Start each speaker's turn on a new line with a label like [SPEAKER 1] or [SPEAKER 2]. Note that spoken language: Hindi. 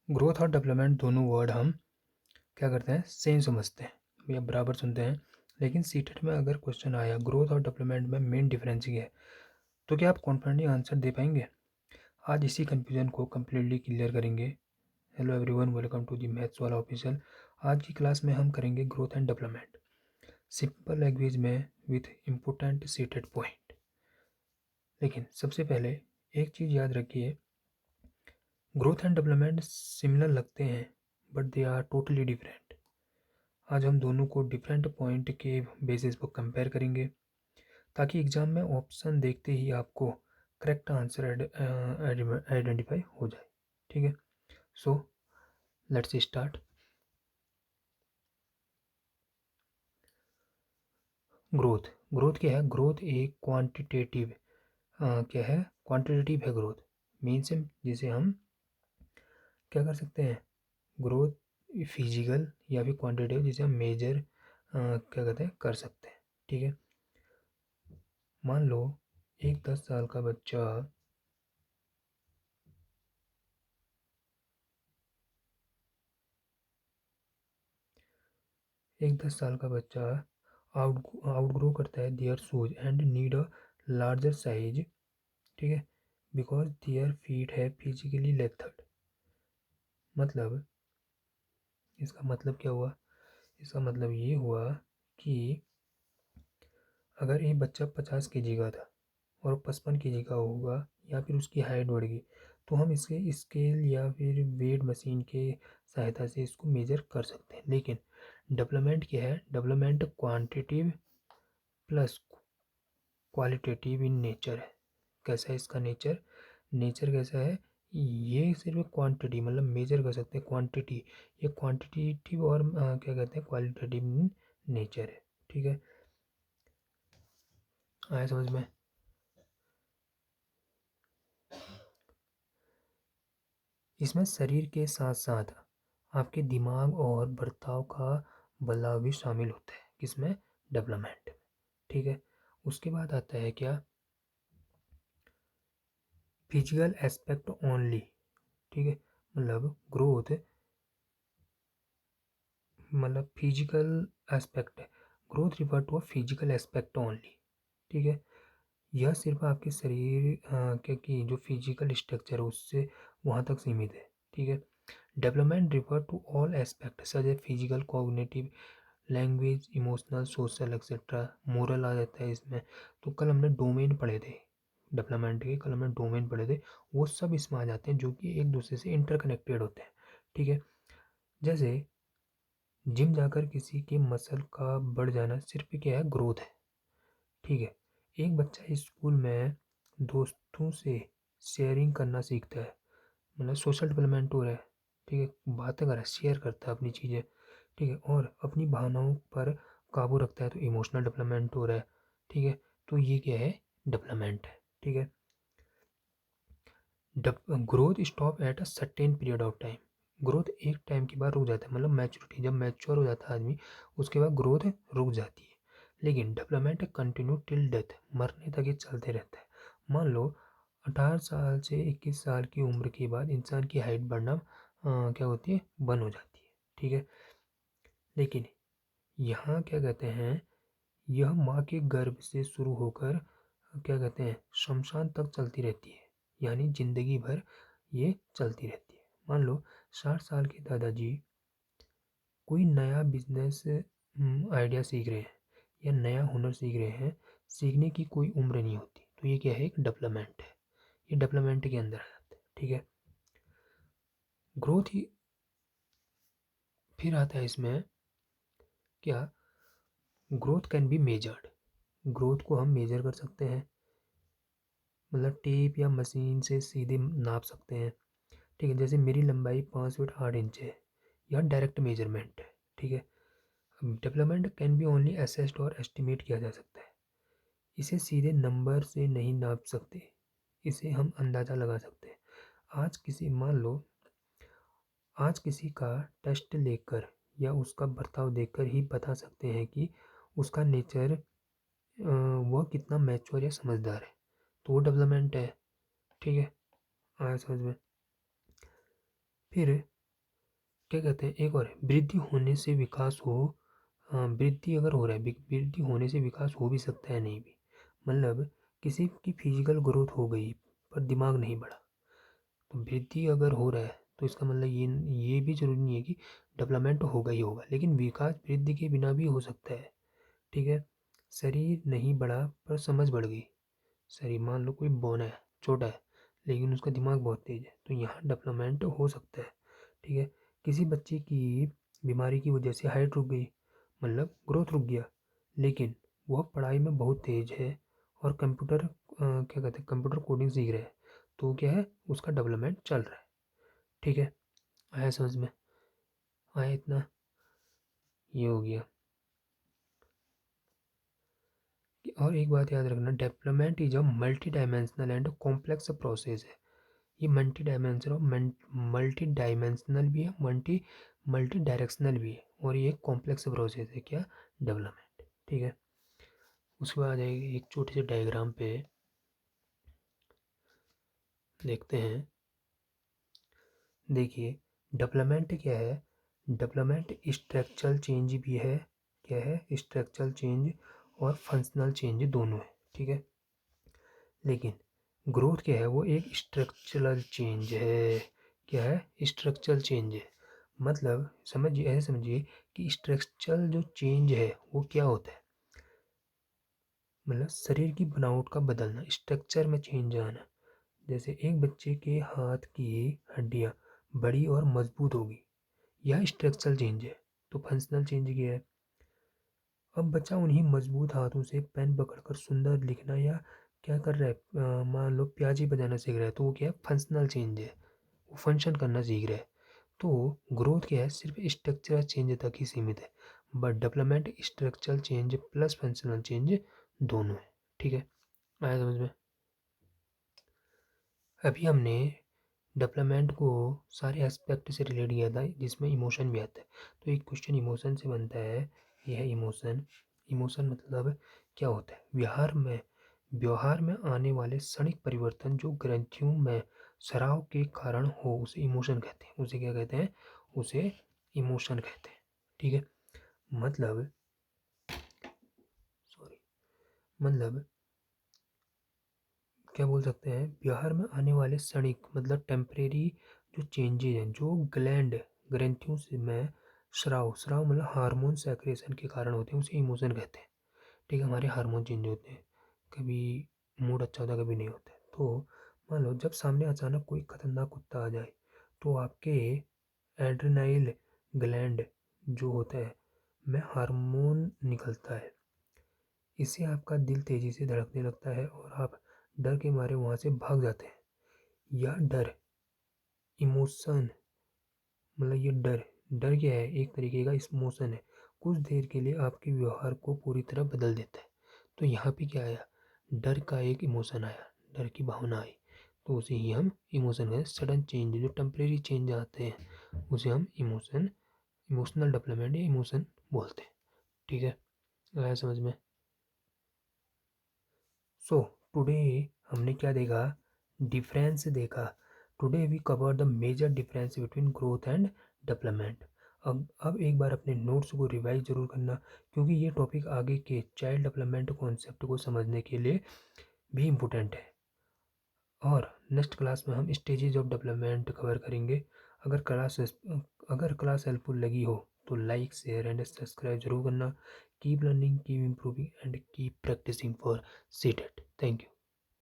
[SPEAKER 1] ग्रोथ और डेवलपमेंट दोनों वर्ड हम क्या करते हैं, सेम समझते हैं या बराबर सुनते हैं। लेकिन सीटेट में अगर क्वेश्चन आया ग्रोथ और डेवलपमेंट में मेन डिफरेंस क्या है, तो क्या आप कॉन्फिडेंटली आंसर दे पाएंगे? आज इसी कन्फ्यूजन को कम्प्लीटली क्लियर करेंगे। Hello everyone, welcome to the maths वाला ऑफिशियल। आज की क्लास में हम करेंगे growth and development simple language में विथ इम्पोर्टेंट सीटेड पॉइंट। लेकिन सबसे पहले एक चीज़ याद रखिए, ग्रोथ एंड डेवलपमेंट सिमिलर लगते हैं but they are totally different. आज हम दोनों को डिफरेंट पॉइंट के बेसिस पर कंपेयर करेंगे ताकि एग्जाम में ऑप्शन देखते ही आपको करेक्ट आंसर आइडेंटिफाई हो जाए। ठीक है, so let's start. Growth, growth क्या है? ग्रोथ एक क्वांटिटेटिव क्या है, क्वांटिटेटिव है ग्रोथ। मीन्स जिसे हम क्या कर सकते हैं, ग्रोथ फिजिकल या फिर क्वांटिटेटिव जिसे हम मेजर क्या कहते हैं, कर सकते हैं। ठीक है, मान लो एक 10 साल का बच्चा एक 10 साल का बच्चा आउटग्रो करता है there shoes and need a larger size. ठीक है, बिकॉज देयर फीट है फिजिकली लेथर्ड। मतलब इसका मतलब क्या हुआ? इसका मतलब ये हुआ कि अगर एक बच्चा 50 kg का था और 55 kg का होगा या फिर उसकी हाइट बढ़ गई, तो हम इसके स्केल या फिर वेट मशीन के सहायता से इसको मेजर कर सकते हैं। लेकिन डेवलपमेंट क्या है? Development quantitative plus qualitative in nature है। कैसा है इसका नेचर? नेचर कैसा है? ये सिर्फ क्वांटिटी मतलब मेजर कर सकते हैं क्वांटिटी। ये क्वांटिटेटिव और क्या कहते हैं, क्वालिटेटिव इन नेचर है। ठीक है, आया समझ में? इसमें शरीर के साथ साथ आपके दिमाग और बर्ताव का बदलाव भी शामिल होता है। किसमें? डेवलपमेंट। ठीक है, उसके बाद आता है क्या? Physical aspect only. ठीक है, मतलब ग्रोथ मतलब फिजिकल एस्पेक्ट है। Growth refer to a physical aspect only. ठीक है, यह सिर्फ आपके शरीर की जो फिजिकल स्ट्रक्चर है उससे वहाँ तक सीमित है। ठीक है, development refer to all aspect such a physical, cognitive, language, emotional, social etcetera. Moral आ जाता है इसमें। तो कल हमने डोमेन पढ़े थे डेवलपमेंट के, कल हमने डोमेन पढ़े थे, वो सब इसमें आ जाते हैं जो कि एक दूसरे से इंटरकनेक्टेड होते हैं। ठीक है, जैसे जिम जाकर किसी के मसल का बढ़ जाना सिर्फ क्या है, ग्रोथ है। ठीक है, एक बच्चा स्कूल में दोस्तों से शेयरिंग करना सीखता है, मतलब सोशल डेवलपमेंट हो रहा है। ठीक है, बातें कर रहा है, शेयर करता है अपनी चीज़ें। ठीक है, और अपनी भावनाओं पर काबू रखता है, तो इमोशनल डेवलपमेंट हो रहा है। ठीक है, तो ये क्या है, डेवलपमेंट है। ठीक है, growth stop at a certain period of time. Growth एक टाइम के बाद रुक जाता है, मतलब मैच्योरिटी जब मैच्योर हो जाता है आदमी, उसके बाद ग्रोथ रुक जाती है। लेकिन डेवलपमेंट कंटिन्यू टिल डेथ, मरने तक ये चलते रहता है। मान लो 18 साल से 21 साल की उम्र के बाद इंसान की हाइट बढ़ना क्या होती है, बंद हो जाती है। ठीक है, लेकिन यहाँ क्या कहते हैं, यह माँ के गर्भ से शुरू होकर क्या कहते हैं, शमशान तक चलती रहती है, यानी जिंदगी भर ये चलती रहती है। मान लो 60 साल के दादाजी कोई नया बिजनेस आइडिया सीख रहे हैं या नया हुनर सीख रहे हैं, सीखने की कोई उम्र नहीं होती, तो ये क्या है, एक डेवलपमेंट है। ये डेवलपमेंट के अंदर आ जाता है। ठीक है, ग्रोथ ही फिर आता है इसमें क्या, growth can be measured. Growth को हम मेजर कर सकते हैं, मतलब टेप या मशीन से सीधे नाप सकते हैं। ठीक है, जैसे मेरी लंबाई 5 फीट 8 इंच है, यह डायरेक्ट मेजरमेंट है। ठीक है, development can be only assessed और एस्टिमेट किया जा सकता है। इसे सीधे नंबर से नहीं नाप सकते, इसे हम अंदाज़ा लगा सकते हैं। आज किसी मान लो आज किसी का टेस्ट लेकर या उसका बर्ताव देखकर ही बता सकते हैं कि उसका नेचर वह कितना मैच्योर या समझदार है, तो वो डेवलपमेंट है। ठीक है, आया समझ में? फिर क्या कहते हैं, एक और है, वृद्धि होने से विकास हो। वृद्धि अगर हो रहा है, वृद्धि होने से विकास हो भी सकता है, नहीं भी। मतलब किसी की फिजिकल ग्रोथ हो गई पर दिमाग नहीं बढ़ा, तो वृद्धि अगर हो रहा है तो इसका मतलब ये भी जरूरी नहीं है कि डेवलपमेंट होगा ही होगा, लेकिन विकास वृद्धि के बिना भी हो सकता है। ठीक है। शरीर नहीं बढ़ा पर समझ बढ़ गई। शरीर मान लो कोई बौना है, छोटा है, लेकिन उसका दिमाग बहुत तेज है, तो यहाँ डेवलपमेंट हो सकता है। ठीक है। किसी बच्चे की बीमारी की वजह से हाइट रुक गई, मतलब ग्रोथ रुक गया, लेकिन वह पढ़ाई में बहुत तेज है और क्या कहते हैं, कंप्यूटर कोडिंग सीख रहा है, तो क्या है, उसका डेवलपमेंट चल रहा है। ठीक है। आया समझ में? आया इतना? ये हो गया। और एक बात याद रखना, development is a multi dimensional and complex process है। ये मल्टी डायमेंशनल भी है, मल्टी डायरेक्शनल भी है, और ये कॉम्प्लेक्स प्रोसेस है, क्या, डेवलपमेंट। ठीक है। उसके बाद एक छोटे से डायग्राम पे देखते हैं। देखिए, डेवलपमेंट क्या है, डेवलपमेंट स्ट्रक्चरल चेंज भी है, क्या है, स्ट्रक्चरल चेंज और फंक्शनल चेंज दोनों है। ठीक है। लेकिन ग्रोथ क्या है, वो एक स्ट्रक्चरल चेंज है। क्या है, स्ट्रक्चरल चेंज है। मतलब समझिए, ऐसे समझिए कि स्ट्रक्चरल जो चेंज है वो क्या होता है, मतलब शरीर की बनावट का बदलना, स्ट्रक्चर में चेंज आना। जैसे एक बच्चे के हाथ की हड्डियाँ बड़ी और मजबूत होगी, यह स्ट्रक्चरल चेंज है। तो फंक्शनल चेंज क्या है, अब बच्चा उन्हीं मजबूत हाथों से पेन पकड़कर सुंदर लिखना या क्या कर रहा है, मान लो प्याजी बजाना सीख रहा है, तो वो क्या है, फंक्शनल चेंज है, वो फंक्शन करना सीख रहा है। तो ग्रोथ क्या है, सिर्फ स्ट्रक्चरल चेंज तक ही सीमित है, but development structural change plus functional change दोनों है। ठीक है। आया समझ में? अभी हमने डेवलपमेंट को सारे एस्पेक्ट से रिलेट किया था, जिसमें इमोशन भी आता है। तो एक क्वेश्चन इमोशन से बनता है। यह है इमोशन। इमोशन मतलब क्या होता है, व्यवहार में आने वाले क्षणिक परिवर्तन जो ग्रंथियों में स्राव के कारण हो, उसे इमोशन कहते हैं। उसे क्या कहते हैं, उसे इमोशन कहते हैं। ठीक है। मतलब सॉरी, मतलब क्या बोल सकते हैं, व्यवहार में आने वाले क्षणिक मतलब टेम्परेरी जो चेंजेज हैं, जो ग्रंथियों से में स्राव स्राव मतलब हार्मोन सेक्रेशन के कारण होते हैं, उसे इमोशन कहते हैं। ठीक है। हमारे हार्मोन चेंज होते हैं, कभी मूड अच्छा होता है, कभी नहीं होता है। तो मान लो जब सामने अचानक कोई खतरनाक कुत्ता आ जाए, तो आपके एड्रेनाइल ग्लैंड जो होता है में हार्मोन निकलता है, इससे आपका दिल तेज़ी से धड़कने लगता है और आप डर के मारे वहाँ से भाग जाते हैं। यह डर इमोशन, मतलब ये डर डर क्या है, एक तरीके का इमोशन है, कुछ देर के लिए आपके व्यवहार को पूरी तरह बदल देता है। तो यहाँ पे क्या आया, डर का एक इमोशन आया, डर की भावना आई, तो उसे ही हम इमोशन कहते हैं। सडन चेंज जो टेम्परेरी चेंज आते हैं, उसे हम इमोशनल डेवलपमेंट या इमोशन बोलते हैं। ठीक है। आया समझ में? सो टुडे हमने क्या देखा, डिफरेंस देखा। Today we cover the major difference between growth and development. अब एक बार अपने नोट्स को रिवाइज जरूर करना, क्योंकि ये टॉपिक आगे के चाइल्ड डेवलपमेंट कॉन्सेप्ट को समझने के लिए भी इम्पोर्टेंट है। और नेक्स्ट क्लास में हम स्टेजेस ऑफ डेवलपमेंट कवर करेंगे। अगर क्लास हेल्पफुल लगी हो तो लाइक शेयर एंड सब्सक्राइब जरूर करना। Keep learning, keep improving and keep practicing for CTET. Thank you.